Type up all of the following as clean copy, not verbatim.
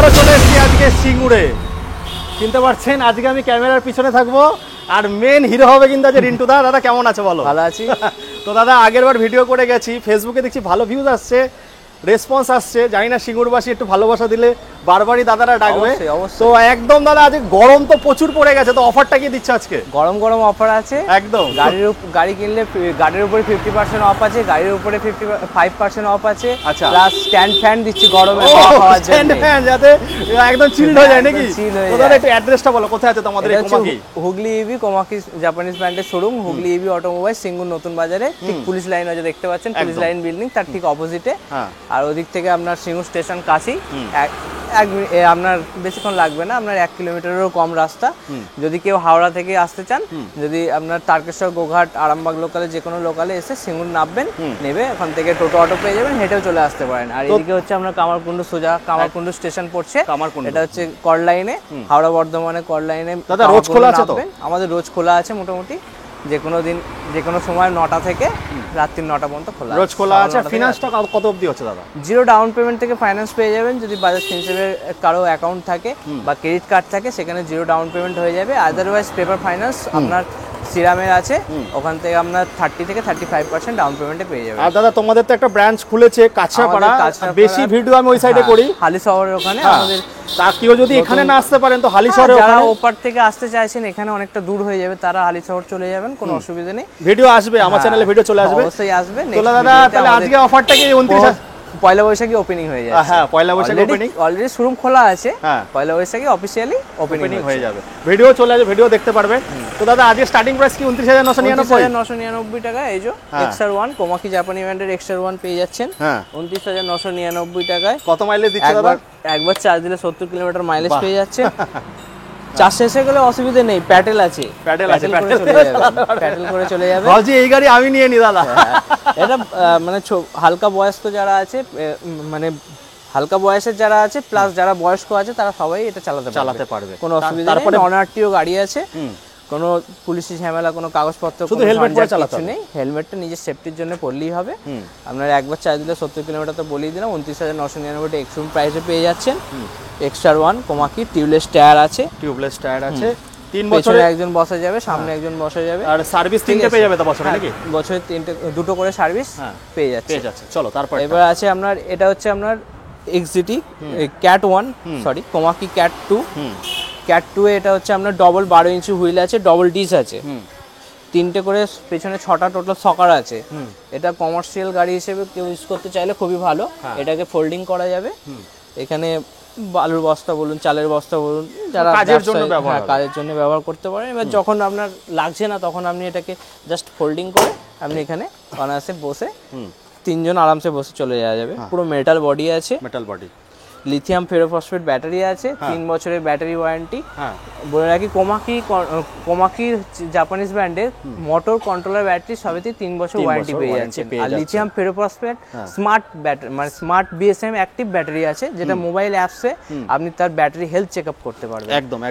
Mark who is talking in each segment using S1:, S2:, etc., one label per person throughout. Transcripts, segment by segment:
S1: আবারও চলে এসেছি আজকে সিঙ্গুরে। চিনতে পারছেন, আজকে আমি ক্যামেরার পিছনে থাকবো আর মেন হিরো হবে কিন্তু আজ রিন্টু দা। দাদা কেমন আছে বলো?
S2: ভালো আছি।
S1: তো দাদা আগের বার ভিডিও করে গেছি, ফেসবুকে দেখছি ভালো ভিউজ আসছে, রেসপন্স আসছে। জানি না সিঙ্গুরবাসী একটু ভালোবাসা দিলে বারবারই দাদারা ডাকবে। তো একদম দাদা আজ গরম তো প্রচুর পড়ে গেছে, তো অফারটা কি দিচ্ছে আজকে?
S2: গরম গরম অফার আছে
S1: একদম।
S2: গাড়ি কিনলে গাড়ির উপরে 50% অফ আছে, গাড়ির উপরে 55% অফ আছে।
S1: আচ্ছা,
S2: প্লাস স্ট্যান্ড ফ্যান দিচ্ছি গরমে
S1: স্ট্যান্ড ফ্যান যাতে একদম চিল্ড হয়ে যায় নাকি? তো দাদা একটু অ্যাড্রেসটা বলো, কোথায় আছে তোমাদের এই কোমাকি?
S2: হুগলি ইবি কোমাকি জাপানিজ ব্র্যান্ডের শোরুম, হুগলি ইবি অটোমোবাইল, সিঙ্গুর নতুন বাজারে। ঠিক পুলিশ লাইন আছে দেখতে পাচ্ছেন, পুলিশ লাইন বিল্ডিং তার ঠিক অপোজিটে। আর ওদিক থেকে আপনার সিঙ্গুর স্টেশন কাছেই, আপনার বেশিক্ষণ লাগবে না, আপনার 1 কিলোমিটারেরও কম রাস্তা। যদি কেউ হাওড়া থেকে আসতে চান, যদি আপনার তারকেশ্বর, গোঘাট, আরামবাগ লোকালে যে কোনো লোকালে এসে সিঙ্গুর নামবেন, নেবে ওখান থেকে টোটো অটো পেয়ে যাবেন, হেঁটেও চলে আসতে পারেন। আর এদিকে হচ্ছে আপনার কামারকুণ্ডু, সোজা কামারকুণ্ডু স্টেশন পড়ছে, এটা হচ্ছে কর লাইনে, হাওড়া বর্ধমানে কর লাইনে।
S1: দাদা রোজ খোলা আছে তো?
S2: আমাদের রোজ খোলা আছে মোটামুটি, যে কোনো দিন যে কোনো সময় 9টা থেকে রাত্রি 9টা পর্যন্ত খোলা,
S1: রোজ খোলা আছে। ফিনান্সটা কত অবধি হচ্ছে দাদা? 0
S2: ডাউন পেমেন্ট থেকে ফাইন্যান্স পেয়ে যাবেন। যদি বাজাজ ফিনসেভের কারো অ্যাকাউন্ট থাকে বা ক্রেডিট কার্ড থাকে, সেখানে 0 ডাউন পেমেন্ট হয়ে যাবে। আদারওয়াইজ পেপার ফাইন্যান্স আপনার সিরামের আছে, ওখান থেকে আপনার 30 থেকে 35% ডাউন পেমেন্টে পেয়ে যাবেন।
S1: আর দাদা তোমাদের তো একটা ব্রাঞ্চ খুলেছে কাছড়াপাড়া, বেশি ভিডিও আমি ওই সাইডে করি,
S2: হালি শহরের ওখানে আমাদের।
S1: তা কেউ যদি এখানে না আসতে পারেন তো হালি শহরে,
S2: যারা ওপার থেকে আসতে চাইছেন, এখানে অনেকটা দূর হয়ে যাবে, তারা হালি শহর চলে যাবেন, কোনো অসুবিধা নেই।
S1: ভিডিও আসবে আমার চ্যানেলে, ভিডিও চলে আসবে,
S2: অবশ্যই আসবে।
S1: তো দাদা তাহলে আজকে অফারটা কি 29
S2: পয়লা বৈশাখী ওপেনিং হয়ে যাবে?
S1: হ্যাঁ, পয়লা বৈশাখী ওপেনিং,
S2: অলরেডি শোরুম খোলা আছে, পয়লা বৈশাখী অফিশিয়ালি ওপেনিং
S1: হয়ে যাবে। ভিডিও চলে আসবে, ভিডিও দেখতে পারবেন। তো দাদা আজকে স্টার্টিং প্রাইস কি?
S2: 29,999 টাকা। এই যে XR1 কোমাকি জাপানি ব্র্যান্ডের XR1 পেয়ে যাচ্ছেন 29,999 টাকায়।
S1: কত মাইলেজ দিচ্ছে দাদা?
S2: একবার চার্জ দিলে 70 কিলোমিটার মাইলেজ পেয়ে যাচ্ছে। চার্জ শেষে গেলে অসুবিধা নেই, প্যাডেল আছে, প্যাডেল করে চলে যাবে।
S1: ভাবছি এই গাড়ি আমি নিয়ে নি দাদা।
S2: এটা মানে হালকা বয়স্ক যারা আছে, মানে হালকা বয়সের যারা আছে প্লাস যারা বয়স্ক আছে, তারা সবাই এটা চালাতে পারবে, কোনো অসুবিধা নেই। তারপরে অনারটিও গাড়ি আছে, কোনো পুলিশি ঝামেলা, কোনো কাগজপত্র,
S1: শুধু হেলমেট পরে চালাতে
S2: নেই। হেলমেটটা নিজের সেফটির জন্য পরলেই হবে। আপনার একবার চার্জ দিলে 70 কিলোমিটার তো বলেই দিলাম। 29,999 এক্সট্রিম প্রাইসে পেয়ে যাচ্ছেন। XR1 কোমাকি টিউবলেস টায়ার আছে,
S1: 3 বছরে
S2: একজন বসা যাবে, সামনে একজন বসা যাবে।
S1: আর সার্ভিস 3টে পেয়ে যাবে তো বছরে নাকি?
S2: বছরে 2টো করে সার্ভিস পেয়ে যাচ্ছে।
S1: চলো তারপর
S2: এবার আছে আপনার, এটা হচ্ছে আপনার XGT cat 1, sorry Komaki cat 2। Cat 2 এটা হচ্ছে আপনার ডবল 12 ইঞ্চি হুইল আছে, ডবল ডিস আছে, 3টে করে পেছনে 6টা টোটাল সকার আছে। এটা কমার্শিয়াল গাড়ি হিসেবে কেউ ইউজ করতে চাইলে খুবই ভালো। এটাকে ফোল্ডিং করা যাবে, এখানে বালুর বস্তা বলুন, চালের বস্তা বলুন, যারা কাজের জন্য ব্যবহার করতে পারেন। এবার যখন আপনার লাগছে না, তখন আপনি এটাকে জাস্ট ফোল্ডিং করে আপনি এখানে অনায়াসে বসে 3 জন আরামসে বসে চলে যাওয়া যাবে। পুরো মেটাল বডি আছে,
S1: metal body,
S2: lithium ferrophosphate battery আছে, 3 বছরের ব্যাটারি ওয়ারেন্টি। বলে রাখি কোমাকি জাপানিজ ব্র্যান্ডের মোটর কন্ট্রোলার ব্যাটারি সবেতে 3 বছর ওয়ারেন্টি পেয়ে যাচ্ছে। আর লিথিয়াম ফেরোফসফেট স্মার্ট ব্যাটারি, মানে স্মার্ট বিএসএম অ্যাক্টিভ ব্যাটারি আছে, যেটা মোবাইল অ্যাপসে আপনি তার ব্যাটারি হেলথ চেক আপ করতে পারবেন।
S1: একদম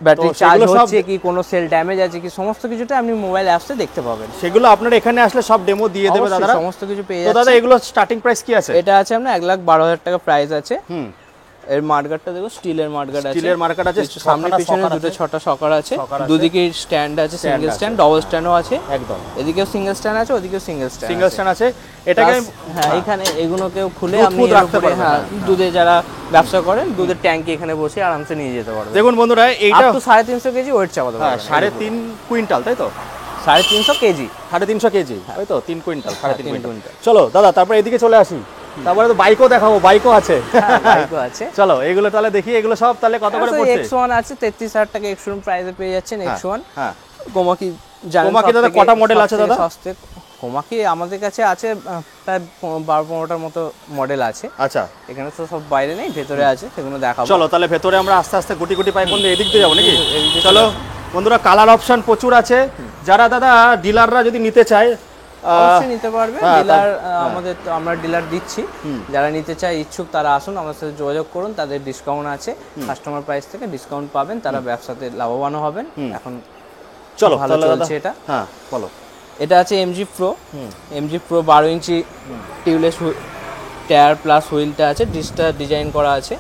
S2: ব্যাটারি চার্জ হচ্ছে কি, কোনো সেল ড্যামেজ আছে কি, সমস্ত কিছুটা আপনি মোবাইল অ্যাপসে দেখতে পাবেন।
S1: সেগুলো আপনারা এখানে আসলে সব ডেমো দিয়ে দেবে দাদা,
S2: সমস্ত কিছু পেয়ে যাচ্ছে।
S1: তো দাদা এগুলো স্টার্টিং প্রাইস কি আছে?
S2: এটা আছে আপনার 1,12,000 টাকা প্রাইস আছে। এর মার্কারটা দেখো, স্টিলের মার্কার আছে,
S1: স্টিলের মার্কার আছে,
S2: সামনে পিছনে দুটো 6টা সকার আছে, দুদিকে স্ট্যান্ড আছে, সিঙ্গেল স্ট্যান্ড, ডবল স্ট্যান্ডও আছে। একদম, এদিকেও সিঙ্গেল স্ট্যান্ড আছে, ওদিকেও সিঙ্গেল স্ট্যান্ড আছে। এটাকে এখানে এগুলোকেও খুলে আপনি রাখতে পারেন। দুধে যারা ব্যবসা করেন, দুধের ট্যাঙ্কি এখানে বসে আরামসে নিয়ে যেতে পারবেন।
S1: দেখুন বন্ধুরা, এইটা
S2: 350 কেজি ওয়েট চাপাতে পারবেন।
S1: 3.5 কুইন্টাল, তাই তো?
S2: 350 কেজি,
S1: 350 কেজি, তাই তো? 3 কুইন্টাল, 3.5 কুইন্টাল। চলো দাদা তারপরে এদিকে চলে আসি, তারপরে তো বাইকও দেখাবো, বাইকও আছে। চলো এগুলো তাহলে দেখি, এগুলো সব তাহলে কত করে পড়ছে?
S2: X1 আছে 33,000 টাকা এক্সট্রিম প্রাইসে পেয়ে যাচ্ছেন। X1 কোমাকি
S1: দাদা কটা মডেল আছে দাদা?
S2: কোমাকি আমাদের কাছে আছে প্রায় 12-15টার মতো মডেল আছে।
S1: আচ্ছা,
S2: এখানে তো সব বাইরে নেই, ভেতরে আছে, সেগুলো দেখাবো।
S1: চলো তাহলে ভেতরে আমরা আস্তে আস্তে গুটি পাই কোন এদিক দিয়ে যাবো নাকি? চলো বন্ধুরা, কালার অপশন প্রচুর আছে, যারা দাদা ডিলাররা যদি নিতে চায়
S2: অবশ্যই নিতে পারবে। ডিলার আমাদের তো আমরা ডিলার দিচ্ছি, যারা নিতে চায় ইচ্ছুক তারা আসুন, আমার সাথে যোগাযোগ করুন, তাদের ডিসকাউন্ট আছে, কাস্টমার প্রাইস থেকে ডিসকাউন্ট পাবেন, তারা ব্যবসাতে লাভবান হবেন। এখন
S1: চলো
S2: ভালো চলছে এটা।
S1: হ্যাঁ বলো।
S2: এটা আছে MG Pro, MG Pro 12 ইঞ্চি টিউবলেস টায়ার প্লাস হুইলটা আছে, ডিসটা ডিজাইন করা আছে।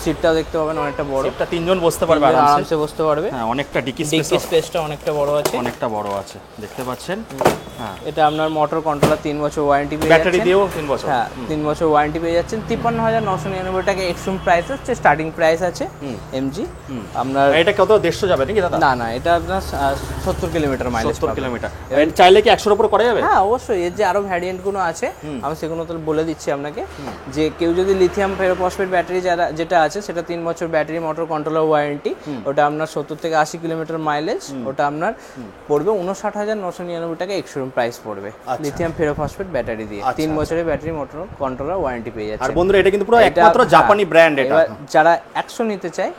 S2: সিটটাও দেখতে পাবেন অনেকটা বড়,
S1: এটা তিনজন বসতে পারবে
S2: আরামসে বসতে পারবে।
S1: হ্যাঁ, অনেকটা ডিকি
S2: স্পেসটা অনেকটা বড় আছে,
S1: অনেকটা বড় আছে দেখতে পাচ্ছেন। হ্যাঁ,
S2: এটা আপনার মোটর কন্ট্রোলার 3 বছর ওয়ারেন্টি পেয়ে যাচ্ছেন,
S1: ব্যাটারি দিয়েও 3 বছর।
S2: হ্যাঁ 3 বছর ওয়ারেন্টি পেয়ে যাচ্ছেন। 53,999 টাকা এক্সট্রিম প্রাইস আছে, স্টার্টিং প্রাইস আছে এমজি। আপনার
S1: এটা কত 150 যাবে নাকি দাদা?
S2: না না, এটা আপনার 70 কিলোমিটার মাইলেজ,
S1: 70 কিলোমিটার। চাইলে কি 100 এর উপর করা যাবে?
S2: হ্যাঁ অবশ্যই, এর যে আরো ভ্যারিয়েন্ট গুলো আছে আমি সেগুলো তো বলে দিচ্ছি আপনাকে। যে কেউ যদি লিথিয়াম ফেরোফসফেট ব্যাটারি যেটা আছে সেটা 3 বছর ব্যাটারি মোটর কন্ট্রোলার ওয়ারেন্টি, ওটা আপনার 70 থেকে 80 কিলোমিটার মাইলেজ, ওটা আপনার পড়বে 59,999 টাকা এক্সট্রিম প্রাইস পড়বে লিথিয়াম ফেরোফসফেট ব্যাটারি দিয়ে। 3 বছরের ব্যাটারি মোটর কন্ট্রোলার ওয়ারেন্টি পেয়ে যাচ্ছে।
S1: আর বন্ধুরা এটা কিন্তু পুরো একমাত্র জাপানি ব্র্যান্ড। এটা
S2: যারা 100 নিতে চায়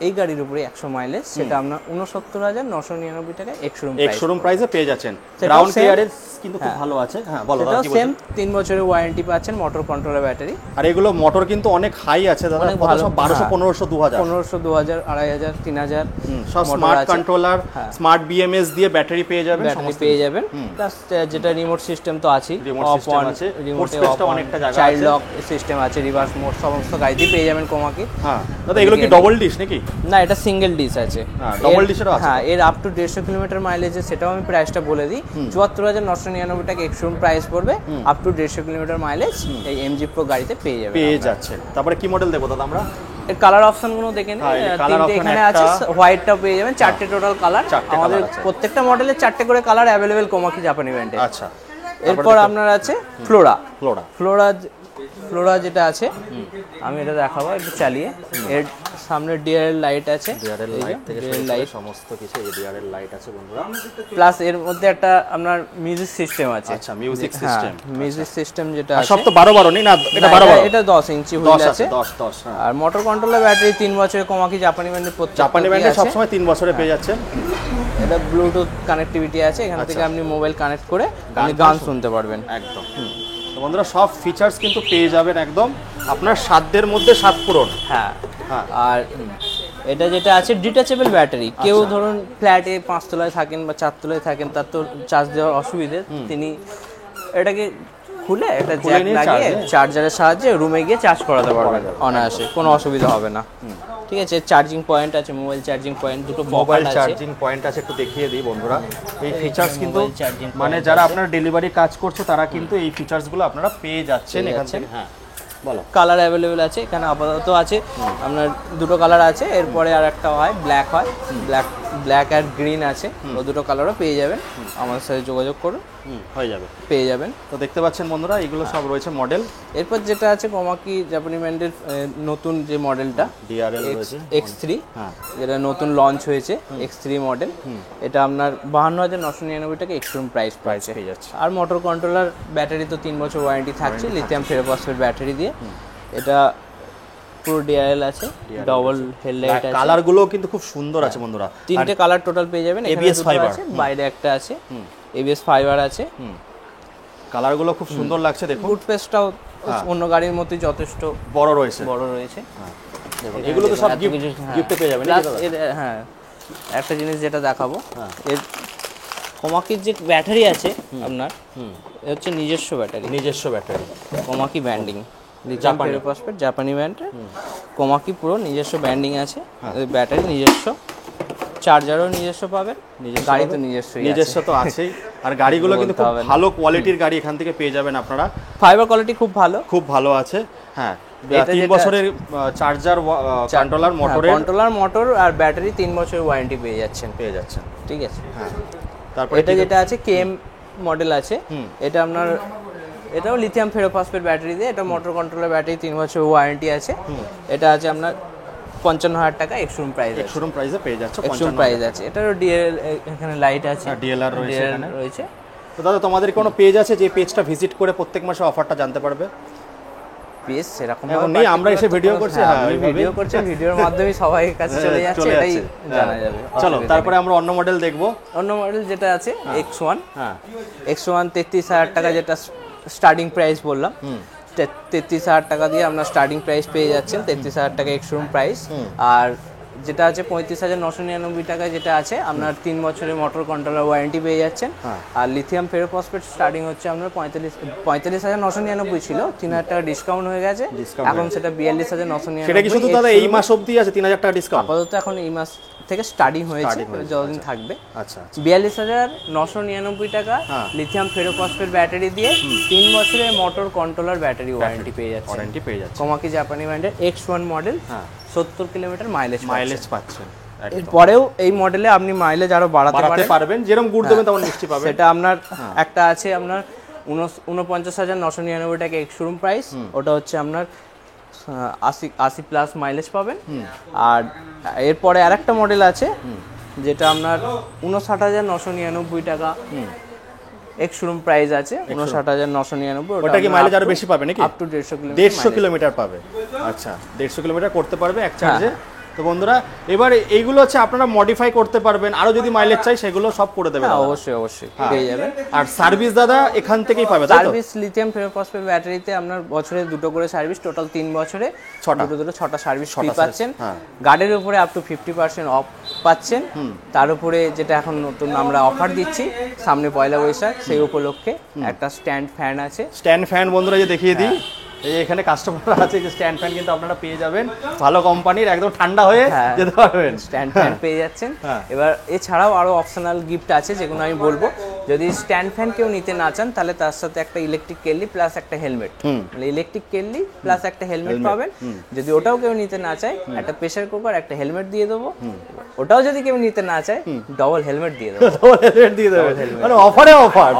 S2: এই গাড়ির উপরে 100 মাইলেজ, সেটা আমরা 69,999 টাকা এক্স-শোরুম
S1: প্রাইসে পেয়ে যাচ্ছেন। গ্রাউন্ড ক্লিয়ারেন্স কিন্তু খুব ভালো আছে। হ্যাঁ বলো দাদা, কি বলছেন?
S2: সেম 3 বছরের ওয়ারেন্টি পাচ্ছেন মোটর কন্ট্রোলার ব্যাটারি।
S1: আর এগুলো মোটর কিন্তু অনেক হাই আছে দাদা, কত সব 1200 1500 2000
S2: 1500 2000 2500 3000
S1: সব স্মার্ট কন্ট্রোলার, স্মার্ট বিএমএস দিয়ে ব্যাটারি পেয়ে যাবেন,
S2: ব্যাটারি পেয়ে যাবেন। প্লাস যেটা রিমোট সিস্টেম তো আছে,
S1: অফ অন আছে, রিমোটে অনেকটা জায়গা আছে,
S2: চাইল্ড লক সিস্টেম আছে, রিভার্স মোড সমস্ত গাড়িতে পেয়ে যাবেন কোমাকি।
S1: হ্যাঁ দাদা, এগুলো কি ডবল ডিশ নাকি?
S2: না, এটা সিঙ্গেল ডিশ আছে।
S1: হ্যাঁ, ডবল ডিশেরও আছে।
S2: হ্যাঁ, এর আপ টু 150 কিলোমিটার মাইলেজে, সেটাও আমি প্রাইসটা বলে দিই। 74,999 টাকা এক্স-শোরুম প্রাইস পড়বে, আপ টু 150 কিলোমিটার মাইলেজ এই এমজি প্রো গাড়িতে পেয়ে যাচ্ছেন।
S1: তারপরে কি মডেল দেবো দাদা আমরা?
S2: এর কালার অপশনগুলো দেখে নিন, তিনটে এখানে আছে, হোয়াইটটাও পেয়ে যাবেন, 4টে টোটাল কালার। আমাদের প্রত্যেকটা মডেলের 4টে করে কালার অ্যাভেলেবেল কোমাকি জাপানি ব্র্যান্ডে।
S1: আচ্ছা,
S2: এরপর আপনার আছে ফ্লোরা যেটা আছে, আমি এটা দেখাবো একটু চালিয়ে। এর সামনে ডিআরএল লাইট আছে,
S1: লাইট সমস্ত কিছু, এই ডিআরএল লাইট আছে বন্ধুরা।
S2: প্লাস এর মধ্যে একটা আপনার মিউজিক সিস্টেম আছে।
S1: আচ্ছা, মিউজিক সিস্টেম,
S2: মিউজিক সিস্টেম যেটা
S1: সব তো 12 নেই না, এটা 12
S2: এটা 10 ইঞ্চি হুইল আছে,
S1: 10।
S2: আর মোটর কন্ট্রোলার ব্যাটারি 3 বছরের কোমাকি জাপানি ব্র্যান্ডের
S1: জাপানি ব্র্যান্ডে সব সময় 3 বছরে পেয়ে যাচ্ছেন।
S2: এটা ব্লুটুথ কানেক্টিভিটি আছে, এখান থেকে আপনি মোবাইল কানেক্ট করে আপনি গান শুনতে পারবেন
S1: একদম। তো বন্ধুরা সব ফিচার্স কিন্তু পেয়ে যাবেন একদম আপনার সাধ্যের মধ্যে, সাত পূরণ।
S2: হ্যাঁ, আর এটা যেটা আছে ডিটাচেবল ব্যাটারি, কেউ ধরুন ফ্ল্যাটে 5 তলায় থাকেন বা 4 তলায় থাকেন, তার তো চার্জ দেওয়ার অসুবিধে, তিনি এটাকে খুলে একটা জ্যাক লাগিয়ে চার্জারের সাহায্যে রুমে গিয়ে চার্জ করাতে পারবেন অনায়াসে, কোনো অসুবিধা হবে না। ঠিক আছে, চার্জিং পয়েন্ট আছে, মোবাইল চার্জিং পয়েন্ট, দুটো
S1: মোবাইল চার্জিং পয়েন্ট আছে, একটু দেখিয়ে দিই বন্ধুরা। এই ফিচার্স কিন্তু মানে যারা আপনার ডেলিভারি কাজ করছে তারা কিন্তু এই ফিচার্সগুলো আপনারা পেয়ে যাচ্ছেন এখান থেকে। হ্যাঁ বলো।
S2: কালার অ্যাভেলেবেল আছে এখানে, আপাতত আছে আপনার দুটো কালার আছে, এরপরে আর একটা হয় ব্ল্যাক, ব্ল্যাক আর গ্রিন আছে, ও দুটো কালারও পেয়ে যাবেন। আমাদের সাথে যোগাযোগ করুন,
S1: হয়ে যাবে,
S2: পেয়ে যাবেন।
S1: তো দেখতে পাচ্ছেন বন্ধুরা, এগুলো সব রয়েছে মডেল।
S2: এরপর যেটা আছে কোমাকি জাপানি ব্র্যান্ডের নতুন যে মডেলটা
S1: ডিআরএল রয়েছে
S2: X3, যেটা নতুন লঞ্চ হয়েছে X3 মডেল, এটা আপনার 52,999 টাকা এক্স-শোরুম প্রাইস
S1: পেয়ে যাচ্ছে।
S2: আর মোটর কন্ট্রোলার ব্যাটারি তো 3 বছর ওয়ারেন্টি থাকছে লিথিয়াম ফেরোফসফেট ব্যাটারি দিয়ে। এটা পুরো ডিআরএল আছে, ডবল হেডলাইট আছে,
S1: কালারগুলো কিন্তু খুব সুন্দর আছে বন্ধুরা।
S2: 3টে কালার টোটাল পেয়ে যাবেন।
S1: ABS ফাইবার
S2: আছে, বাইরে একটা আছে, ABS ফাইবার আছে।
S1: কালারগুলো খুব সুন্দর লাগছে, দেখুন।
S2: ফুট পেস্টটাও অন্য গাড়ির মতোই যথেষ্ট
S1: বড় রয়েছে। এগুলো তো সব গিফটে পেয়ে যাবেন।
S2: হ্যাঁ, একটা জিনিস যেটা দেখাবো, এর কোমাকির যে ব্যাটারি আছে আপনার, এটা হচ্ছে নিজস্ব battery, Komaki branding, lithium ferrophosphate জাপানি ব্র্যান্ডের কোমাকি পুরো নিজস্ব ব্র্যান্ডিং আছে। ব্যাটারি নিজস্ব, চার্জারও নিজস্ব পাবেন, গাড়ি তো নিজস্ব
S1: তো আছেই। আর গাড়িগুলো কিন্তু খুব ভালো কোয়ালিটির গাড়ি এখান থেকে পেয়ে যাবেন আপনারা।
S2: ফাইবার কোয়ালিটি খুব ভালো আছে। হ্যাঁ, 3 বছরের চার্জার, কন্ট্রোলার মোটর আর ব্যাটারি 3 বছরের ওয়ারেন্টি পেয়ে যাচ্ছেন। ঠিক আছে। হ্যাঁ, তারপর এটা যেটা আছে কেএম মডেল আছে, এটা আপনার এটাও লিথিয়াম ফেরোফসফেট ব্যাটারি দিয়ে, এটা মোটর কন্ট্রোলার ব্যাটারি 3 বছর ওয়ারেন্টি আছে। এটা আছে আপনার 55,000 টাকা এক্স-শোরুম প্রাইসে পেয়ে যাচ্ছে। এক্স-শোরুম প্রাইস আছে, এটারও ডিএল এখানে লাইট আছে,
S1: ডিএলআর রয়েছে। তো দাদা তোমাদের কোনো পেজ আছে যে পেজটা ভিজিট করে প্রত্যেক মাসে অফারটা জানতে পারবে?
S2: পেজ সেরকম
S1: নেই, আমরা এসে ভিডিও করছি।
S2: ভিডিওর মাধ্যমে সবাই কাছে চলে যাচ্ছে, এটাই জানা যাবে।
S1: চলো তারপরে আমরা অন্য মডেল দেখবো।
S2: অন্য মডেল যেটা আছে X1, X1 33,000 টাকা, যেটা স্টার্টিং প্রাইস বললাম। 33,000 টাকা দিয়ে আপনার স্টার্টিং প্রাইস পেয়ে যাচ্ছেন, 33,000 টাকা এক্স-শোরুম প্রাইস। আর যেটা আছে 35,999 টাকায়, যেটা আছে আপনার 3 বছরের মোটর কন্ট্রোলার ওয়ারেন্টি পেয়ে যাচ্ছেন। আর লিথিয়াম ফেরোফসফেট স্টার্টিং হচ্ছে আপনার 45,999 ছিল, 3,000 টাকা ডিসকাউন্ট হয়ে গেছে, এখন সেটা 42,999।
S1: সেটা কি শুধু দাদা এই মাস অবধি আছে 3,000 টাকা ডিসকাউন্ট?
S2: আপাতত এখন এই মাস থেকে স্টার্টিং হয়েছে, যতদিন থাকবে।
S1: আচ্ছা,
S2: 42,999 টাকা লিথিয়াম ফেরোফসফেট ব্যাটারি দিয়ে 3 বছরের মোটর কন্ট্রোলার ব্যাটারি ওয়ারেন্টি পেয়ে যাচ্ছে। কোমাকি জাপানি ব্র্যান্ডের X1 মডেল, 70 কিলোমিটার মাইলেজ
S1: পাচ্ছেন।
S2: এরপরেও এই মডেলে আপনি মাইলেজ আরো বাড়াতে পারবেন,
S1: যেরকম গুড় দেবেন তেমন মিষ্টি পাবেন।
S2: সেটা আপনার একটা আছে আপনার 49,999 টাকা এক্স শোরুম প্রাইস, ওটা হচ্ছে আপনার 80 প্লাস মাইলেজ পাবেন। আর এরপরে আরেকটা মডেল আছে যেটা আপনার 59,999 টাকা এক্স শোরুম প্রাইস আছে, 59,999।
S1: ওটা কি মাইলেজ আরো বেশি পাবে নাকি?
S2: আপ টু
S1: 150 কিলোমিটার পাবে। আচ্ছা, 150 কিলোমিটার করতে পারবে এক চার্জে। তো বন্ধুরা, এবার এইগুলো হচ্ছে আপনারা মডিফাই করতে পারবেন, আরো যদি মাইলেজ চাই সেগুলো সব করে দেবে।
S2: অবশ্যই পেয়ে যাবেন।
S1: আর সার্ভিস দাদা এখান থেকেই পাবে, তাই তো?
S2: সার্ভিস লিথিয়াম ফেরোফসফেট ব্যাটারিতে আপনার বছরে 2টো করে সার্ভিস, টোটাল 3 বছরে 6টা সার্ভিস ফ্রি পাচ্ছেন। গাড়ির উপরে আপ টু 50% অফ পাচ্ছেন। তার উপরে যেটা এখন নতুন আমরা অফার দিচ্ছি সামনে পয়লা বৈশাখ, সেই উপলক্ষে একটা স্ট্যান্ড ফ্যান আছে।
S1: স্ট্যান্ড ফ্যান বন্ধুরা যে দেখিয়ে দিই, এই এখানে কাস্টমার আছে, যে স্ট্যান্ড ফ্যান কিন্তু আপনারা পেয়ে যাবেন ভালো কোম্পানির, একদম ঠান্ডা হয়ে যেতে পারবেন।
S2: স্ট্যান্ড ফ্যান পেয়ে যাচ্ছেন। এবার এছাড়াও আরো অপশনাল গিফট আছে যেগুলো আমি বলবো। যদি স্ট্যান্ড ফ্যান কেউ নিতে না চান তাহলে তার সাথে একটা ইলেকট্রিক কেটলি প্লাস একটা হেলমেট, মানে ইলেকট্রিক কেটলি প্লাস একটা হেলমেট পাবেন। যদি ওটাও কেউ নিতে না চায়, একটা প্রেসার কুকার, একটা হেলমেট দিয়ে দেবো। ওটাও যদি কেউ নিতে না চায়, ডবল হেলমেট দিয়ে দেবো।
S1: মানে অফারে অফার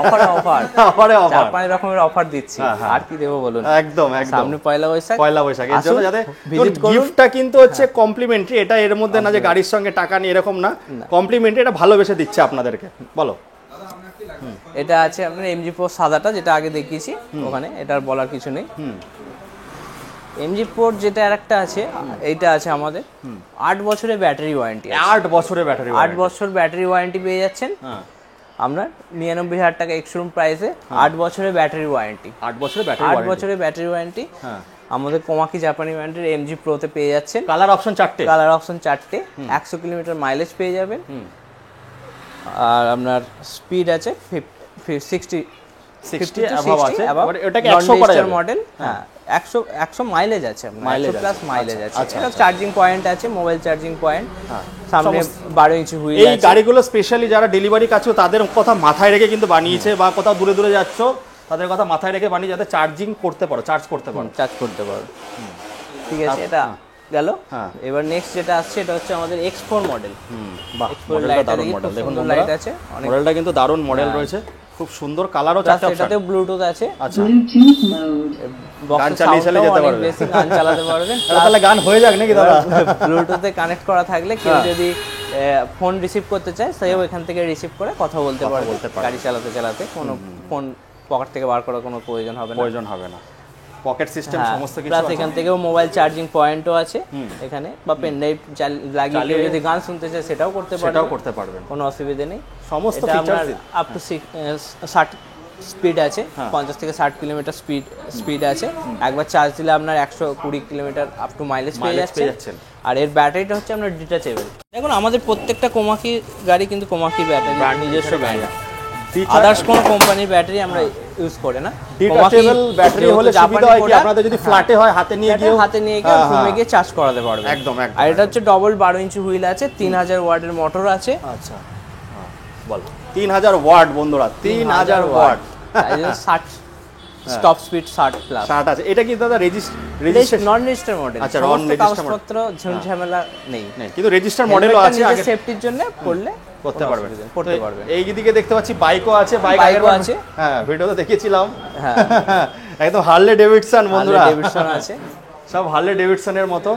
S2: 4-5 রকমের অফার দিচ্ছি, আর কি দেবো বলুন।
S1: একদম
S2: সামনে পয়লা বৈশাখ
S1: এর জন্য যাতে গিফটটা কিন্তু হচ্ছে কমপ্লিমেন্টারি, এটা এর মধ্যে না যে গাড়ির সঙ্গে টাকা নিয়ে, এরকম না, কমপ্লিমেন্টারি, এটা ভালোবেসে দিচ্ছে আপনাদেরকে। বলো।
S2: এটা আছে আপনার এমজি প্রো সাদাটা, যেটা আগে দেখিয়েছি, ওখানে এটার বলার কিছু নেই। এমজি প্রো যেটা আরেকটা আছে, এইটা আছে আমাদের 8 বছরের ব্যাটারি ওয়ারেন্টি।
S1: 8 বছরের ব্যাটারি,
S2: 8 বছর ব্যাটারি ওয়ারেন্টি পেয়ে যাচ্ছেন আমরা 99,000 টাকা এক্স শোরুম প্রাইসে। 8 বছরের ব্যাটারি ওয়ারেন্টি,
S1: 8 বছরের
S2: ব্যাটারি ওয়ারেন্টি আমাদের কোমাকি জাপানি ব্র্যান্ডের এমজি প্রোতে পেয়ে যাচ্ছেন।
S1: কালার অপশন 4টে,
S2: 100 কিলোমিটার মাইলেজ পেয়ে যাবেন। আর আপনার স্পিড আছে 60
S1: অ্যাভাব আছে, এটাকে 100 করা যাবে
S2: মডেল। 100 মাইলেজ আছে, 100 প্লাস মাইলেজ আছে। এটা চার্জিং পয়েন্ট আছে, মোবাইল চার্জিং পয়েন্ট, সামনে 12 ইঞ্চি হুইল আছে।
S1: এই গাড়িগুলো স্পেশালি যারা ডেলিভারি কাজ করে তাদের কথা মাথায় রেখে কিন্তু বানিয়েছে, বা কোথাও দূরে দূরে যাচ্ছ তাদের কথা মাথায় রেখে বানিয়ে, যাতে চার্জ করতে পারো।
S2: ঠিক আছে, এটা গেল। এবার নেক্সট যেটা আসছে, এটা হচ্ছে আমাদের X4 মডেল।
S1: মডেলটা দারুণ মডেল, দেখুন লাইট আছে, মডেলটা কিন্তু দারুণ মডেল রয়েছে, খুব সুন্দর কালারও, চারটে অপশন।
S2: এটাতে ব্লুটুথ আছে।
S1: আচ্ছা, গান চালিয়ে যেতে পারবেন,
S2: গান চালাতে পারবেন।
S1: তাহলে গান হয়ে যাক নাকি দাদা?
S2: ব্লুটুথে কানেক্ট করা থাকলে কেউ যদি ফোন রিসিভ করতে চায়, সেও এখান থেকে রিসিভ করে কথা বলতে পারবে। গাড়ি চালাতে কোনো ফোন পকেট থেকে বার করার কোনো প্রয়োজন হবে না।
S1: পকেট সিস্টেম সমস্ত কিছু
S2: প্লাস এখান থেকেও মোবাইল চার্জিং পয়েন্টও আছে এখানে, বা পেন ড্রাইভ লাগিয়ে যদি গান শুনতে চায় সেটাও করতে পারবেন, কোনো অসুবিধা নেই।
S1: সমস্ত ফিচারস
S2: আপ টু 60 স্পিড আছে, 50 থেকে 60 কিলোমিটার স্পিড আছে। একবার চার্জ দিলে আপনার 120 কিলোমিটার আপ টু মাইলেজ পেয়ে যাচ্ছেন। আর এর ব্যাটারিটা হচ্ছে আপনার ডিটাচেবল। দেখুন, আমাদের প্রত্যেকটা কোমাকি গাড়ি কিন্তু কোমাকি ব্যাটারি, নিজস্ব ব্র্যান্ড। আদার্স কোন কোম্পানির ব্যাটারি আমরা ইউজ করে না।
S1: ডিটাচেবল ব্যাটারি হলে সুবিধা হয় কি, আপনাদের যদি ফ্ল্যাটে হয় হাতে নিয়ে গিয়ে
S2: ঘুমে গিয়ে চার্জ করাতে পারবে।
S1: একদম।
S2: আর এটা হচ্ছে ডবল 12 ইঞ্চি হুইল আছে, 3000 ওয়াটের মোটর আছে।
S1: আচ্ছা, বল। 3000 ওয়াট বন্ধুরা, 3000 ওয়াট,
S2: 60 স্টপ স্পিড 60 প্লাস
S1: 60 আছে। এটা কি দাদা রেজিস্ট্রেশন?
S2: নন রেজিস্টার মডেল।
S1: আচ্ছা, নন রেজিস্টার
S2: কাগজপত্র ঝামেলা নেই,
S1: কিন্তু রেজিস্টার মডেলও আছে,
S2: আগে সেফটির জন্য করতে পারবেন।
S1: এই দিকে দেখতে পাচ্ছি বাইকও আছে,
S2: বাইকও আছে।
S1: হ্যাঁ, ভিডিওতে দেখিয়েছিলাম। হ্যাঁ, একদম হার্লে ডেভিডসন বন্ধুরা,
S2: ডেভিডসন আছে,
S1: সব হার্লে ডেভিডসনের মতো।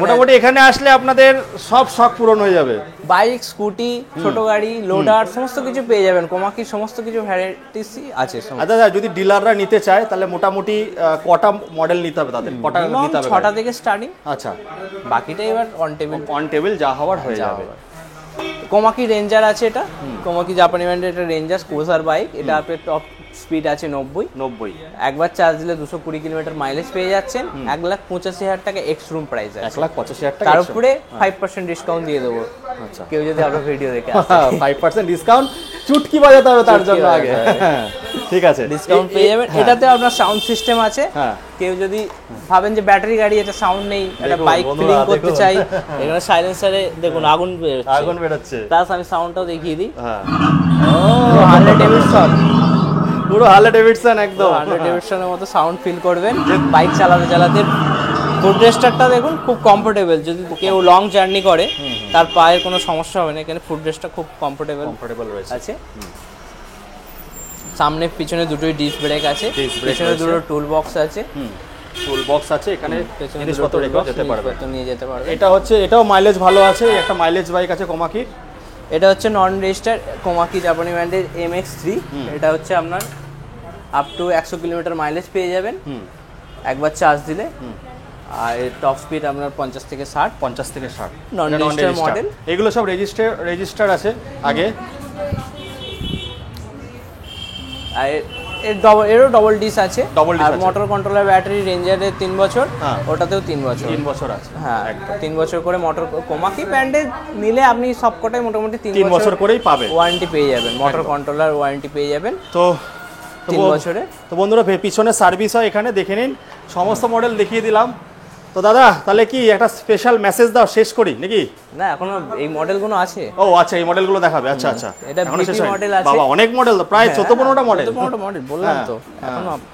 S1: মোটামুটি এখানে আসলে আপনাদের সব শখ পূরণ হয়ে যাবে।
S2: বাইক, স্কুটি, ছোট গাড়ি, লোডার সমস্ত কিছু পেয়ে যাবেন। কোমাকির সমস্ত কিছু ভ্যারাইটিস আছে।
S1: আচ্ছা, যদি ডিলাররা নিতে চায় তাহলে মোটামুটি কটা মডেল নিতে হবে তাদের? কটা নিতে হবে?
S2: 6টা থেকে স্টার্টিং।
S1: আচ্ছা,
S2: বাকিটা এবার অন টেবিল
S1: যা হওয়ার হয়ে যাবে।
S2: কোমাকি রেঞ্জার আছে, এটা কোমাকি জাপানি ব্র্যান্ডের এটা রেঞ্জার ক্রুজার বাইক। এটা আপনার টপ স্পিড আছে 90। একবার চার্জ দিলে 220 কিলোমিটার মাইলেজ পেয়ে যাচ্ছেন। 1,85,000 টাকা এক্স রুম প্রাইস আছে।
S1: 1,85,000 টাকা,
S2: তার উপরে 5% ডিসকাউন্ট দিয়ে দেবো।
S1: আচ্ছা,
S2: কেউ যদি আপনার ভিডিও দেখে
S1: 5% ডিসকাউন্ট, চুটকি বাজাতে হবে তার জন্য আগে। ঠিক আছে,
S2: ডিসকাউন্ট পেয়ে যাবেন। এটাতে আপনার সাউন্ড সিস্টেম আছে। কেউ যদি ভাবেন যে ব্যাটারি গাড়ি, এটা সাউন্ড নেই, এটা বাইক ফিলিং করতে চাই, এখানে সাইলেন্সারে দেখুন আগুন বেরোচ্ছে। প্লাস আমি সাউন্ডটাও দেখিয়ে দিই। পুরো হার্লে ডেভিডসন,
S1: পুরো হার্লে ডেভিডসন, একদম
S2: হার্লে ডেভিডসনের মতো সাউন্ড ফিল করবেন বাইক চালাতে। ফুড রেস্টারটা দেখুন খুব কমফোর্টেবল, যদি কেউ লং জার্নি করে তার পায়ের কোনো সমস্যা হবে না। এখানে ফুড রেস্টটা খুব কমফোর্টেবল আছে। সামনে পিছনে দুটোই ডিস্ক ব্রেক আছে, পিছনে দুটো টুল বক্স আছে।
S1: টুল বক্স আছে, এখানে জিনিসপত্র রেখে যেতে পারবে,
S2: নিয়ে যেতে পারবে।
S1: এটা হচ্ছে, এটাও মাইলেজ ভালো আছে, একটা মাইলেজ বাইক আছে কোমাকি।
S2: এটা হচ্ছে নন রেজিস্টার কোমাকি জাপানি ব্র্যান্ডের MX3। এটা হচ্ছে আপনার আপ টু 100 কিলোমিটার মাইলেজ পেয়ে যাবেন একবার চার্জ দিলে। আর এর টপ স্পিড আপনার 50 থেকে 60। নন রেজিস্টার মডেল।
S1: এগুলো সব রেজিস্টার আছে আগে। আর
S2: এরও ডবল ডিস আছে। আর মোটর কন্ট্রোলার ব্যাটারি রেঞ্জারের 3 বছর, ওটাতেও 3 বছর
S1: আছে।
S2: হ্যাঁ, 3 বছর করে মোটর কোমাকি ব্র্যান্ডে নিলে আপনি সবকটাই মোটামুটি 3
S1: বছর করেই পাবে,
S2: ওয়ারেন্টি পেয়ে যাবেন। মোটর কন্ট্রোলার ওয়ারেন্টি পেয়ে যাবেন
S1: তো
S2: 3 বছরে।
S1: তো বন্ধুরা, পিছনে সার্ভিস হয়, এখানে দেখে নিন, সমস্ত মডেল দেখিয়ে দিলাম। তো দাদা, তাহলে কি একটা স্পেশাল মেসেজ দাও, শেষ করি নাকি?
S2: না, এখনো এই মডেলগুলো আছে।
S1: ও আচ্ছা, এই মডেলগুলো দেখাবে। আচ্ছা,
S2: এটা বিপি মডেল আছে।
S1: বাবা, অনেক মডেল, প্রায় 14-15টা মডেল।
S2: 14-15টা মডেল বললাম তো,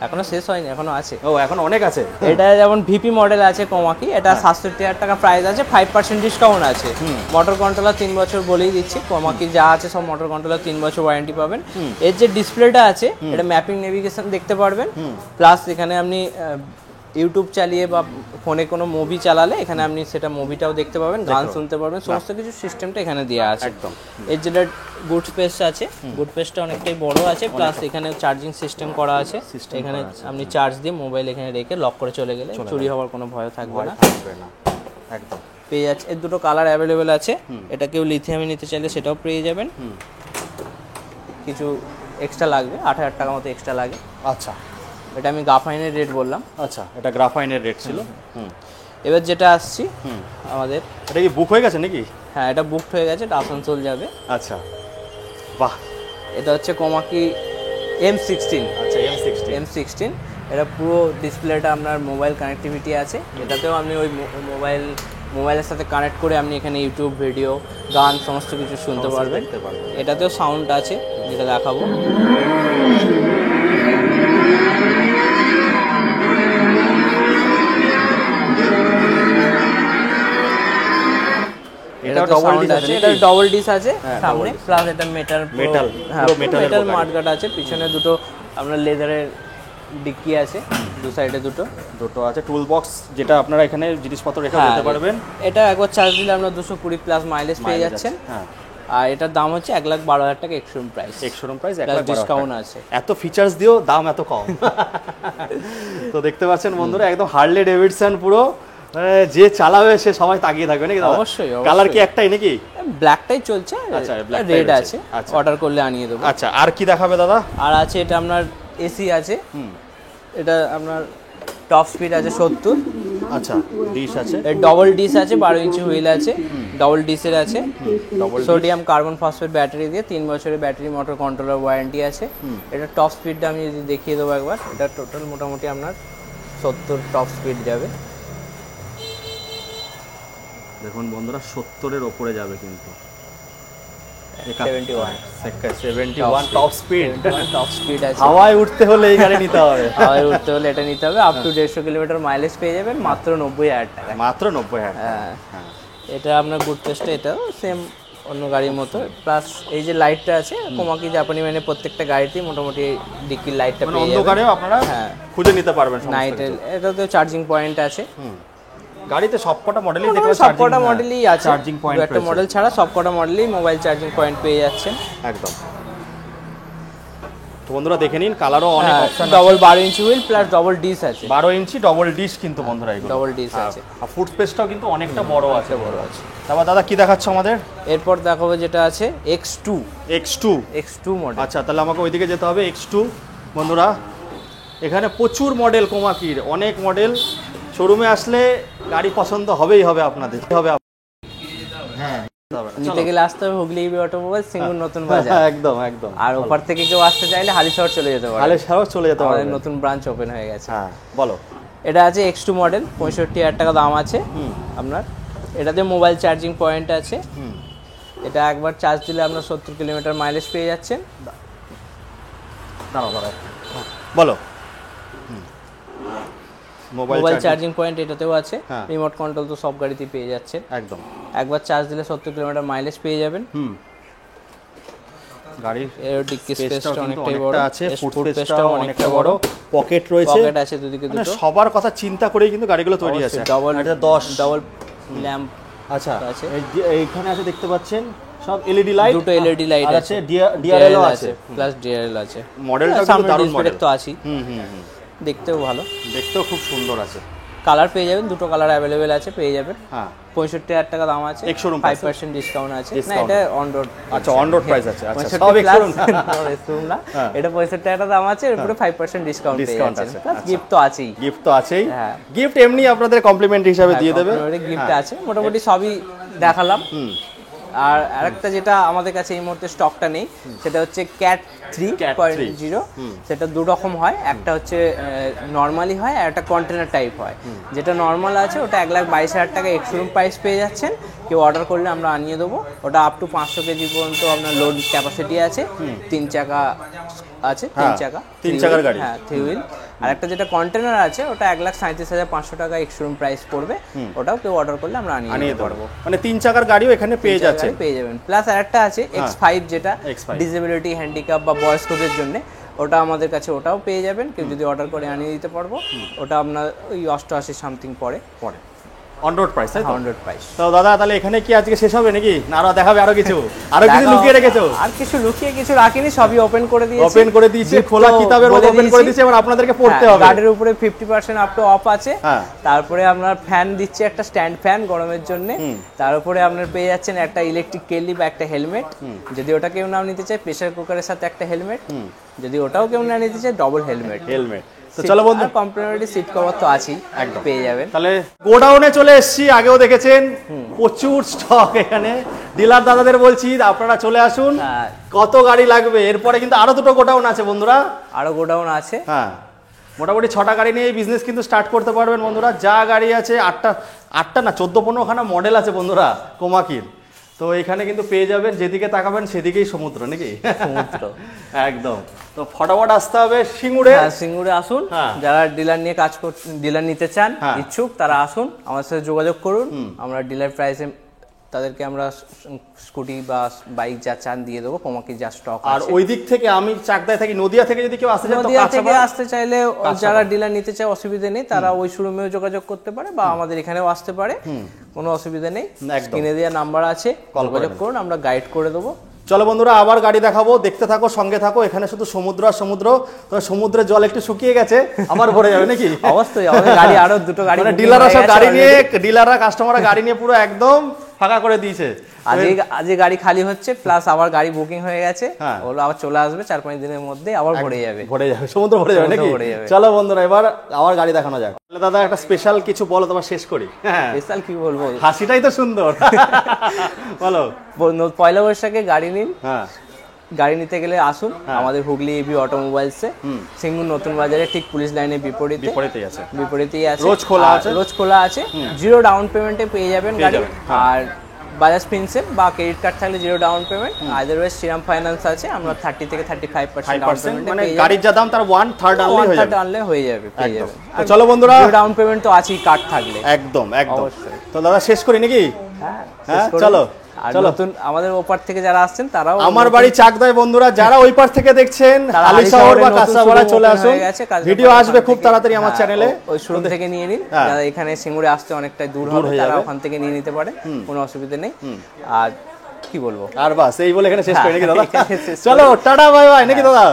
S2: এখনো শেষ হয়নি, এখনো আছে।
S1: ও, এখন অনেক আছে।
S2: এটা যেমন ভিপি মডেল আছে কোমাকি, এটা 67,000 টাকা প্রাইস আছে, 5% ডিসকাউন্ট আছে। মোটর কন্ট্রোলার 3 বছর বলেই দিচ্ছি। কোমাকি যা আছে সব মোটর কন্ট্রোলার 3 বছর ওয়ারেন্টি পাবেন। এর যে ডিসপ্লেটা আছে, এটা ম্যাপিং নেভিগেশন দেখতে পারবেন। প্লাস এখানে আপনি ইউটিউব চালিয়ে বা ফোনে কোনো মুভি চালালে এখানে আপনি সেটা মুভিটাও দেখতে পাবেন, গান শুনতে পারবেন, সমস্ত কিছু সিস্টেমটা এখানে দেওয়া আছে একদম। এর যেটা গুড স্পেস আছে, গুড স্পেসটা অনেকটাই বড় আছে। প্লাস এখানে চার্জিং সিস্টেম করা আছে। এখানে আপনি চার্জ দিয়ে মোবাইল এখানে রেখে লক করে চলে গেলে চুরি হওয়ার কোনো ভয় থাকবে না একদম। পেয়ে যাচ্ছে। এর দুটো কালার অ্যাভেলেবেল আছে। এটা কেউ লিথিয়ামে নিতে চাইলে সেটাও পেয়ে যাবেন। কিছু এক্সট্রা লাগবে, 8,000 টাকা মতো এক্সট্রা লাগে।
S1: আচ্ছা,
S2: এটা আমি গ্রাফাইনের রেট বললাম।
S1: আচ্ছা, এটা গ্রাফাইনের রেট ছিল।
S2: এবার যেটা আসছি আমাদের,
S1: এটা কি বুক হয়ে গেছে নাকি?
S2: হ্যাঁ, এটা বুকড হয়ে গেছে, এটা আসানসোল যাবে।
S1: আচ্ছা, বাহ।
S2: এটা হচ্ছে কোমাকি M16।
S1: আচ্ছা, M16।
S2: এটা পুরো ডিসপ্লেটা আপনার মোবাইল কানেক্টিভিটি আছে। এটাতেও আপনি ওই মোবাইলের সাথে কানেক্ট করে আপনি এখানে ইউটিউব ভিডিও, গান সমস্ত কিছু শুনতে পারবেন। এটাতেও সাউন্ড আছে, যেটা দেখাবো। এটা ডবল ডিস আছে সামনে, প্লাস এটা মেটাল মাঠগাট আছে। পিছনে দুটো আপনার লেদারের ডিক্কি আছে, দু সাইডে দুটো
S1: আছে। টুল বক্স, যেটা আপনারা এখানে জিনিসপত্র রেখে দিতে পারবেন।
S2: এটা একবার চার্জ দিলে আপনারা 220 প্লাস মাইলেজ পেয়ে যাচ্ছেন। আর এটার দাম হচ্ছে 1,12,000 টাকা এক্সশোরুম প্রাইস। ডিসকাউন্ট আছে।
S1: এত ফিচার্স দিয়েও দাম এত কম। তো দেখতে পাচ্ছেন বন্ধুরা, একদম হার্লে ডেভিডসন পুরো, যে চালাবে সে সবাই তাকিয়ে থাকবে নাকি?
S2: অবশ্যই।
S1: কালার কি একটাই নাকি?
S2: ব্ল্যাকটাই চলছে। আচ্ছা, রেড আছে, অর্ডার করলে আনিয়ে দেবো।
S1: আচ্ছা, আর কি দেখাবে দাদা?
S2: আর আছে এটা আপনার এসি আছে। এটা আপনার টপ স্পিড আছে 70।
S1: আচ্ছা, ডিশ আছে,
S2: ডবল ডিশ আছে, 12 ইঞ্চি হুইল আছে, ডবল ডিশের আছে। সোডিয়াম কার্বন ফসফেট ব্যাটারি দিয়ে 3 বছরের ব্যাটারি মোটর কন্ট্রোলার ওয়ারেন্টি আছে। এটা টপ স্পিডটা আমি যদি দেখিয়ে দেবো একবার, এটা টোটাল মোটামুটি আপনার 70 টপ স্পিড যাবে।
S1: দেখুন বন্ধুরা, 70-এর ওপরে যাবে কিন্তু।
S2: 71
S1: টপ স্পিড আছে।
S2: হাওয়ায় উঠতে হলে এই গাড়ি নিতে হবে। হাওয়ায় উঠতে হলে এটা নিতে হবে। আপ টু 150 কিলোমিটার মাইলেজ পেয়ে যাবেন মাত্র 90,000 টাকা।
S1: মাত্র 90,000।
S2: হ্যাঁ, এটা আপনার গুড টেস্টে, এটাও সেম অন্য গাড়ির মতো। প্লাস এই যে লাইটটা আছে, কোমাকি জাপানি মানে প্রত্যেকটা গাড়িতেই মোটামুটি ডিকির লাইটটা পেয়ে যাবেন।
S1: অন্ধকারেও আপনারা খুঁজে নিতে পারবেন।
S2: নাইটে এটাতেও চার্জিং পয়েন্ট আছে।
S1: গাড়িতে সবকটা মডেলই
S2: আছে, চার্জিং পয়েন্ট। একটা মডেল ছাড়া সবকটা মডেলই মোবাইল চার্জিং পয়েন্ট পেয়ে যাচ্ছেন
S1: একদম। তো বন্ধুরা দেখে নিন, কালারও অনেক অপশন,
S2: ডবল 12 ইঞ্চি হুইল প্লাস ডবল ডিস আছে,
S1: 12 ইঞ্চি ডবল ডিশ কিন্তু বন্ধুরা, এগুলো
S2: ডবল ডিস আছে,
S1: আর ফুট স্পেসটাও কিন্তু অনেকটা বড় আছে। তারপর দাদা কি দেখাচ্ছ আমাদের?
S2: এরপর দেখাবো যেটা আছে X2
S1: X2
S2: মডেল।
S1: আচ্ছা, তাহলে আমাকে ওইদিকে যেতে হবে। X2 বন্ধুরা, এখানে প্রচুর মডেল, কোমাকির অনেক মডেল। শোরুমে আসলে গাড়ি পছন্দ হবেই হবে আপনাদের, হ্যাঁ
S2: নিতে গেলে আসতে হবে হুগলি ইবি অটোমোবাইল, সিঙ্গুর নতুন বাজার।
S1: একদম একদম।
S2: আর ওপার থেকে কেউ আসতে চাইলে হালিশহর চলে যেতে পারে,
S1: হালিশহর চলে যেতে পারে,
S2: আমাদের নতুন ব্রাঞ্চ ওপেন হয়ে গেছে।
S1: হ্যাঁ বলো।
S2: এটা আছে X2 মডেল, 65,000 টাকা দাম আছে আপনার। এটাতে মোবাইল চার্জিং পয়েন্ট আছে, এটা একবার চার্জ দিলে আপনার 70 কিলোমিটার মাইলেজ পেয়ে যাচ্ছেন।
S1: বলো।
S2: মোবাইল চার্জিং পয়েন্ট এটাতেও আছে,
S1: হ্যাঁ।
S2: রিমোট কন্ট্রোল তো সব গাড়িতেই পেয়ে যাচ্ছেন।
S1: একদম,
S2: একবার চার্জ দিলে 70 কিলোমিটার মাইলেজ পেয়ে যাবেন।
S1: গাড়ির
S2: এর ডিক্কি স্পেসটা অনেকটাই বড়
S1: আছে, ফুট স্পেসটাও অনেকটা বড়, পকেট রয়েছে,
S2: পকেট আছে দুদিকে
S1: মানে
S2: দুটো।
S1: সবার কথা চিন্তা করেই কিন্তু গাড়িগুলো তৈরি আছে।
S2: ডাবল
S1: এটা 10
S2: ডাবল ল্যাম্প
S1: আচ্ছা
S2: আছে,
S1: এইখানে আছে দেখতে পাচ্ছেন সব এলইডি লাইট,
S2: দুটো এলইডি লাইট আছে,
S1: ডিআরএল আছে,
S2: প্লাস ডিআরএল আছে।
S1: মডেলটা কিন্তু দারুণ মডেল
S2: তো আছে, দেখতেও ভালো,
S1: দেখতেও খুব সুন্দর আছে।
S2: কালার পেয়ে যাবেন, দুটো কালার অ্যাভেলেবেল আছে, পেয়ে যাবেন।
S1: হ্যাঁ,
S2: 65,000 টাকা দাম আছে,
S1: এক্স-শোরুম
S2: 5% ডিসকাউন্ট আছে। না, এটা অন রোড।
S1: আচ্ছা, অন রোড প্রাইস আছে। আচ্ছা, সব এক্স-শোরুম
S2: না, এটা 65,000 টাকা দাম আছে, এর উপরে 5% ডিসকাউন্ট পেয়ে যাচ্ছেন, প্লাস গিফট তো আছেই।
S1: গিফট তো আছেই,
S2: হ্যাঁ,
S1: গিফট এমনি আপনাদের কমপ্লিমেন্ট হিসাবে দিয়ে দেবে,
S2: গিফট আছে। মোটামুটি সবই দেখালাম। আর আরেকটা যেটা আমাদের কাছে এই মুহূর্তে স্টকটা নেই, সেটা হচ্ছে ক্যাট 3.0। সেটা দু রকম হয়, একটা হচ্ছে নর্মালি হয় আর একটা কন্টেনার টাইপ হয়। যেটা নর্মাল আছে ওটা 1,22,000 টাকা এক্স-শোরুম প্রাইস পেয়ে যাচ্ছেন, কেউ অর্ডার করলে আমরা আনিয়ে দেবো। ওটা আপ টু 500 কেজি পর্যন্ত আপনার লোড ক্যাপাসিটি আছে, 3 চাকা আছে, 3 চাকার গাড়ি, হ্যাঁ 3 হুইল। আর একটা যেটা কন্টেনার আছে ওটা 1,37,500 টাকা এক্স-শোরুম প্রাইস পড়বে, ওটাও কেউ অর্ডার করলে আমরা আনিয়ে দিতে পারবো।
S1: মানে 3 চাকার গাড়িও এখানে পেয়ে যাচ্ছে,
S2: পেয়ে যাবেন। প্লাস আরেকটা আছে X5, যেটা ডিসেবিলিটি, হ্যান্ডিক্যাপ বা বয়স্কদের জন্য, ওটা আমাদের কাছে, ওটাও পেয়ে যাবেন, কেউ যদি অর্ডার করে আনিয়ে দিতে পারবো। ওটা আপনার ওই 88 সামথিং পড়ে
S1: অন রোড প্রাইস, তাই তো?
S2: On road price.
S1: তো দাদা, তাহলে এখানে কি আজকে শেষ হবে নাকি, না আরো দেখাবে? আরো কিছু লুকিয়ে রেখেছো?
S2: আর কিছু লুকিয়ে কিছু রাখিনি, সবই ওপেন করে দিয়েছি,
S1: ওপেন করে দিয়েছি, খোলা কিতাবের মতো ওপেন করে দিয়েছি। এবার আপনাদেরকে পড়তে হবে।
S2: গাড়ির উপরে 50% আপ টু অফ আছে। তারপরে আপনার ফ্যান দিচ্ছে, একটা স্ট্যান্ড ফ্যান গরমের জন্য। তার উপরে আপনার পেয়ে যাচ্ছেন একটা ইলেকট্রিক কেলি বা একটা হেলমেট, যদি ওটা কেউ না নিতে চায়, প্রেসার কুকারের সাথে একটা হেলমেট, যদি ওটাও কেউ না নিতে চায়, ডবল হেলমেট। তো চলো বন্ধু, কমপ্লিমেন্টারি সিট কভার তো আছেই, একদম পেয়ে যাবেন।
S1: তাহলে গোডাউনে চলে এসেছি, আগেও দেখেছেন প্রচুর স্টক এখানে। ডিলার দাদাদের বলছি আপনারা চলে আসুন, কত গাড়ি লাগবে। এরপরে কিন্তু আরো দুটো গোডাউন আছে বন্ধুরা,
S2: আরো গোডাউন আছে।
S1: হ্যাঁ, মোটামুটি 6টা গাড়ি নিয়ে এই বিজনেস কিন্তু স্টার্ট করতে পারবেন বন্ধুরা। যা গাড়ি আছে 8টা না 14-15খানা মডেল আছে বন্ধুরা কোমাকির। তো এখানে কিন্তু পেয়ে যাবেন, যেদিকে তাকাবেন সেদিকেই সমুদ্র, নাকি?
S2: সমুদ্র
S1: একদম। তো ফটাফট আসতে হবে সিঙ্গুরে।
S2: হ্যাঁ, সিঙ্গুরে আসুন। যারা ডিলার নিয়ে কাজ করতে, ডিলার নিতে চান, ইচ্ছুক, তারা আসুন, আমার সাথে যোগাযোগ করুন। আমরা ডিলার প্রাইসে তাদেরকে আমরা স্কুটি বা বাইক যা চান দিয়ে দেবো, কোমাকি যা স্টক।
S1: আর ওই দিক থেকে আমি চাকদায় থাকি, নদিয়া থেকে যদি কেউ আসতে চায়,
S2: নদিয়া থেকে আসতে চাইলে যারা ডিলার নিতে চায়, অসুবিধা নেই, তারা ওই শোরুমেও যোগাযোগ করতে পারে বা আমাদের এখানেও আসতে পারে, কোনো অসুবিধা নেই। স্ক্রিনে দেওয়া নাম্বার আছে, যোগাযোগ করুন, আমরা গাইড করে দেবো।
S1: চলো বন্ধুরা, আবার গাড়ি দেখাবো, দেখতে থাকো, সঙ্গে থাকো। এখানে শুধু সমুদ্র আর সমুদ্র। তো সমুদ্রের জল একটু শুকিয়ে গেছে, আবার ভরে যাবে নাকি?
S2: অবশ্যই, আমাদের গাড়ি আরো দুটো গাড়ি,
S1: ডিলাররা সব গাড়ি নিয়ে, ডিলাররা কাস্টমাররা গাড়ি নিয়ে পুরো একদম ফাঁকা করে দিয়েছে।
S2: আজকে গাড়ি খালি হচ্ছে, প্লাস আবার গাড়ি বুকিং হয়ে গেছে, ওগুলো আবার চলে আসবে 4-5 দিনের মধ্যে, আবার ভরে যাবে,
S1: সমুদ্র ভরে যাবে নাকি? চলো বন্ধুরা, এবার আবার গাড়ি দেখানো যাক। দাদা, একটা স্পেশাল কিছু বলো, তোমার শেষ করি।
S2: স্পেশাল কি বলবো,
S1: হাসিটাই তো সুন্দর। বলো।
S2: পয়লা বৈশাখে গাড়ি নিন, গাড়ি নিতে গেলে আসুন আমাদের হুগলি ইবি অটোমোবাইলসে, সিঙ্গুর নতুন বাজারে, ঠিক পুলিশ লাইনের বিপরীতেই আছে। রোজ খোলা আছে। 0 ডাউন পেমেন্টে পেয়ে যাবেন গাড়ি। আর বাজাজ ফিনসেপ বা ক্রেডিট কার্ড থাকলে 0 down payment, otherwise Shriram finance আছে, আমরা 30 থেকে 35% ডাউন পেমেন্ট,
S1: মানে গাড়ির যা দাম তার 1/3
S2: আনলে হয়ে যাবে, পেয়ে যাবেন।
S1: তো চলো বন্ধুরা,
S2: 0 ডাউন পেমেন্ট তো আছেই কার্ড থাকলে,
S1: একদম। তো দাদা, শেষ করি নাকি? হ্যাঁ, চলো।
S2: নতুন আমাদের ওপার থেকে যারা আসছেন, তারাও,
S1: আমার বাড়ি চাকদায় বন্ধুরা, যারা ওই পার থেকে দেখছেন, হালিশহর বা কাঁচরাপাড়া চলে আসুন। ভিডিও আসবে খুব তাড়াতাড়ি আমার চ্যানেলে,
S2: ওই শোরুম থেকে নিয়ে নিন। যারা এখানে সিঙ্গুরে আসতে অনেকটাই দূর হবে, তারা ওখান থেকে নিয়ে নিতে পারে, কোনো অসুবিধা নেই। আর কি বলবো,
S1: আর বাস এই বলে এখানে শেষ করি নাকি দাদা? চলো, টাটা, বাই বাই নাকি দাদা?